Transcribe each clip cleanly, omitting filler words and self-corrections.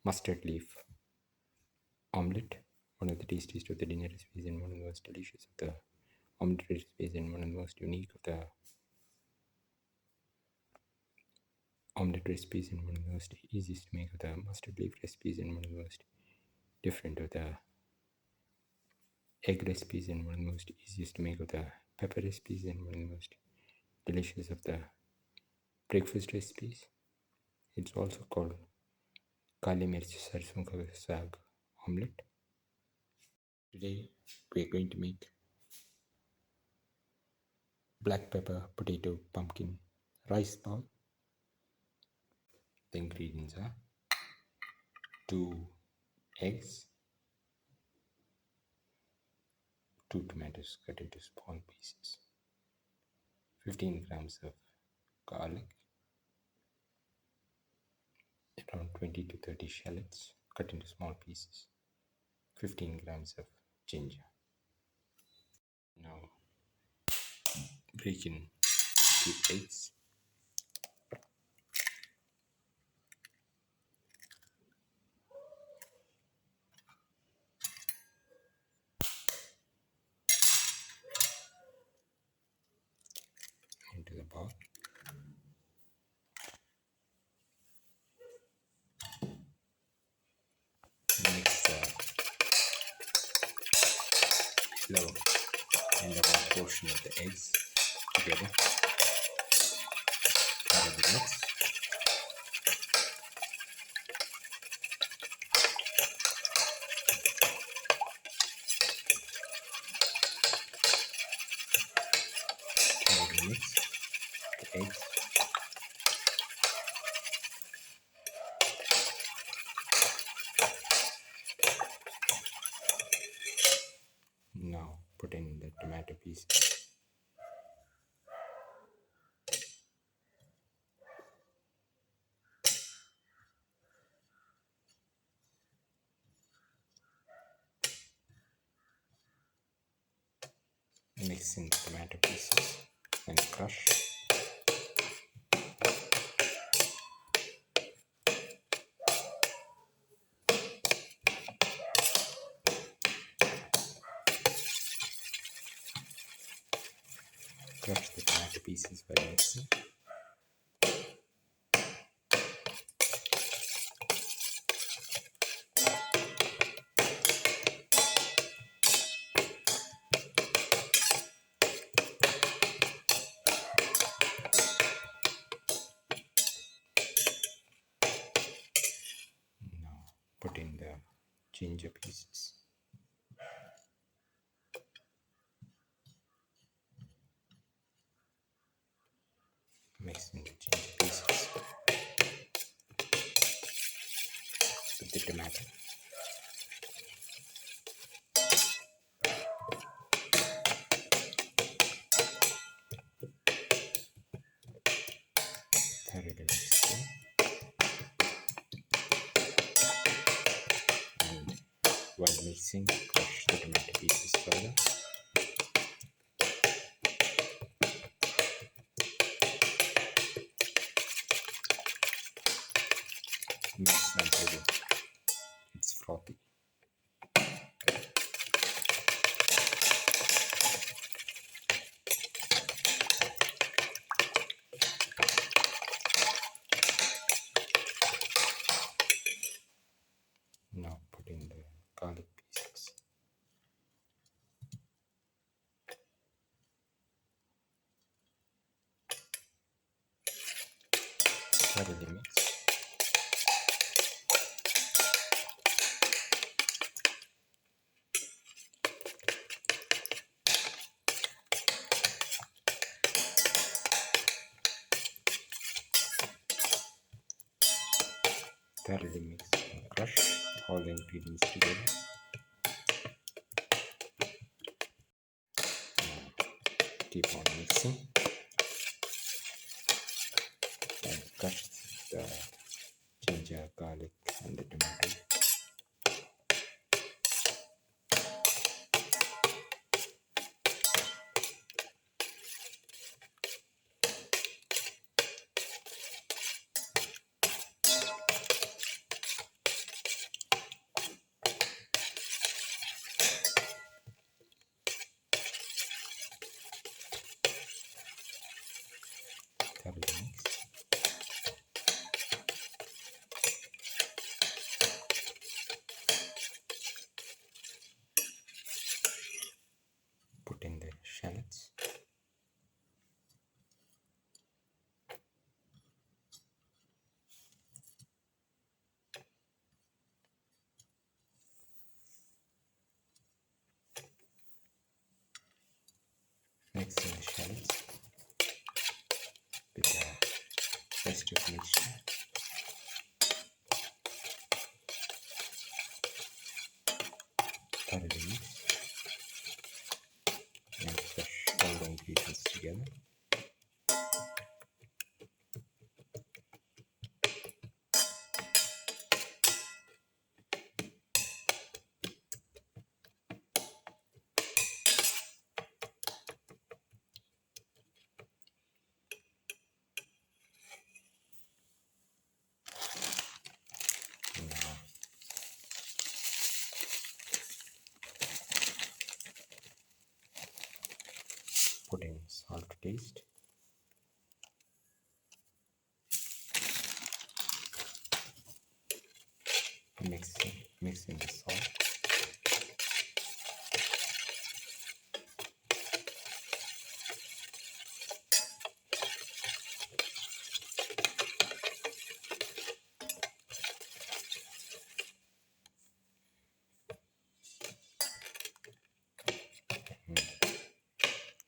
mustard leaf omelette, one of the tastiest of the dinner recipes and one of the most delicious of the omelette recipes and one of the most unique of the omelette recipes and one of the most easiest to make of the mustard leaf recipes and one of the most different of the egg recipes and one of the most easiest to make of the pepper recipes and one of the most delicious of the breakfast recipes. It's also called Kali Mirch Sarson Saag omelette. Today we are going to make black pepper, potato, pumpkin, rice bowl. The ingredients are 2 eggs, 2 tomatoes cut into small pieces, 15 grams of garlic, around 20 to 30 shallots cut into small pieces, 15 grams of ginger. Now break in 2 eggs, into the bowl. Mix the yellow and the white portion of the eggs together. Cover the mix. Cover the mix. The eggs. Now put in the tomato pieces. Mix in the tomato pieces and crush. Crush the tomato pieces while mixing. Now put in the ginger pieces. Mix in the ginger pieces with the tomato. Thoroughly mix in. And while mixing, crush the tomato pieces further. Mix until it's frothy. Now put in the garlic pieces. Thoroughly mix. Thoroughly mix and crush all the ingredients together. Keep on mixing and crush the ginger, garlic and the tomato. rest of the mixture. Thoroughly mix and crush all the ingredients together. Put in salt to taste. Mix in the salt.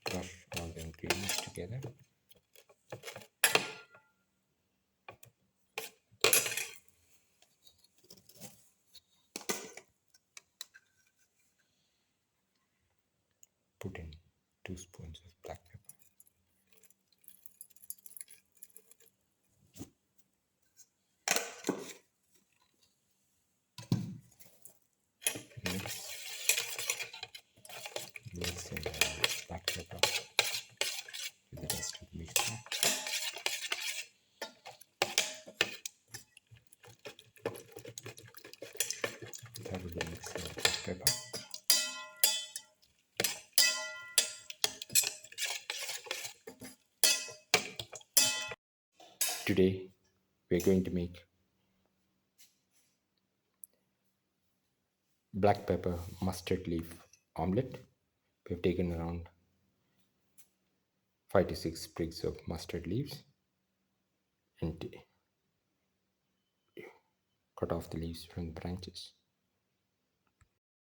Crush all the ingredients together. Put in 2 spoons of black pepper. Mix in the black pepper with the rest of the mixture. Thoroughly mix in the black pepper. Today we are going to make black pepper mustard leaf omelette. We have taken around 5 to 6 sprigs of mustard leaves and cut off the leaves from the branches.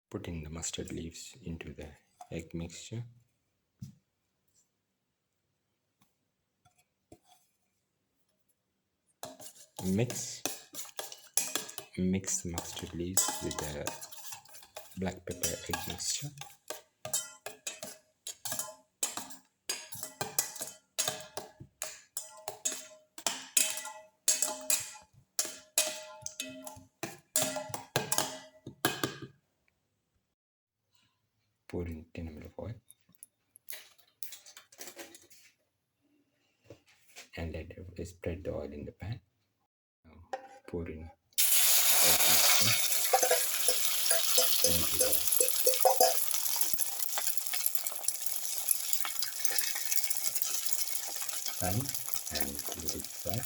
Put in the mustard leaves into the egg mixture. Mix the mustard leaves with the black pepper egg mixture. Pour in 10 ml of oil and let it spread the oil in the pan. Now pour in egg mixture into the pan and let it fry.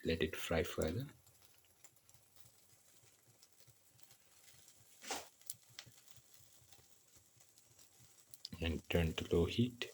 Let it fry further. And turn to low heat.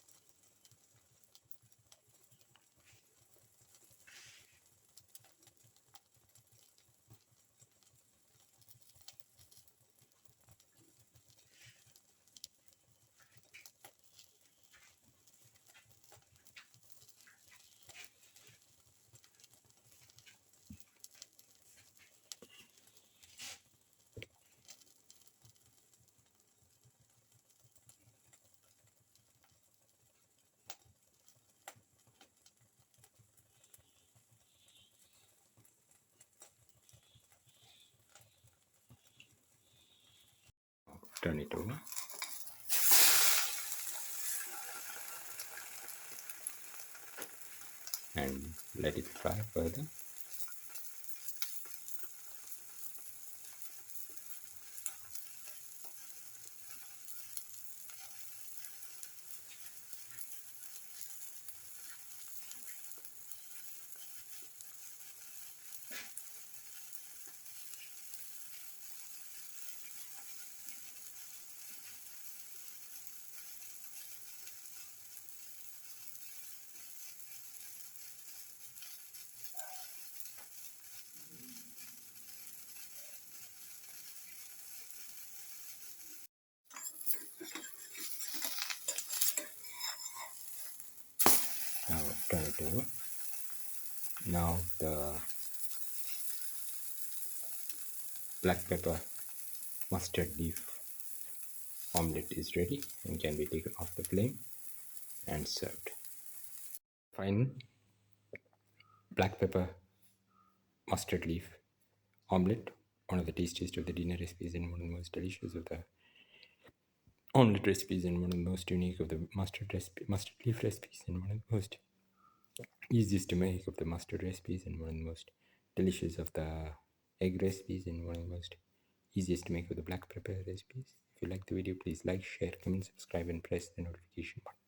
Turn it over. And let it fry further. turn it over. Now the black pepper mustard leaf omelette is ready and can be taken off the flame and served. Final black pepper mustard leaf omelette, one of the tastiest of the dinner recipes and one of the most delicious of the omelette recipes and one of the most unique of the mustard leaf recipes and one of the most easiest to make of the mustard recipes and one of the most delicious of the egg recipes and one of the most easiest to make of the black pepper recipes. If you like the video, please like, share, comment, subscribe and press the notification button.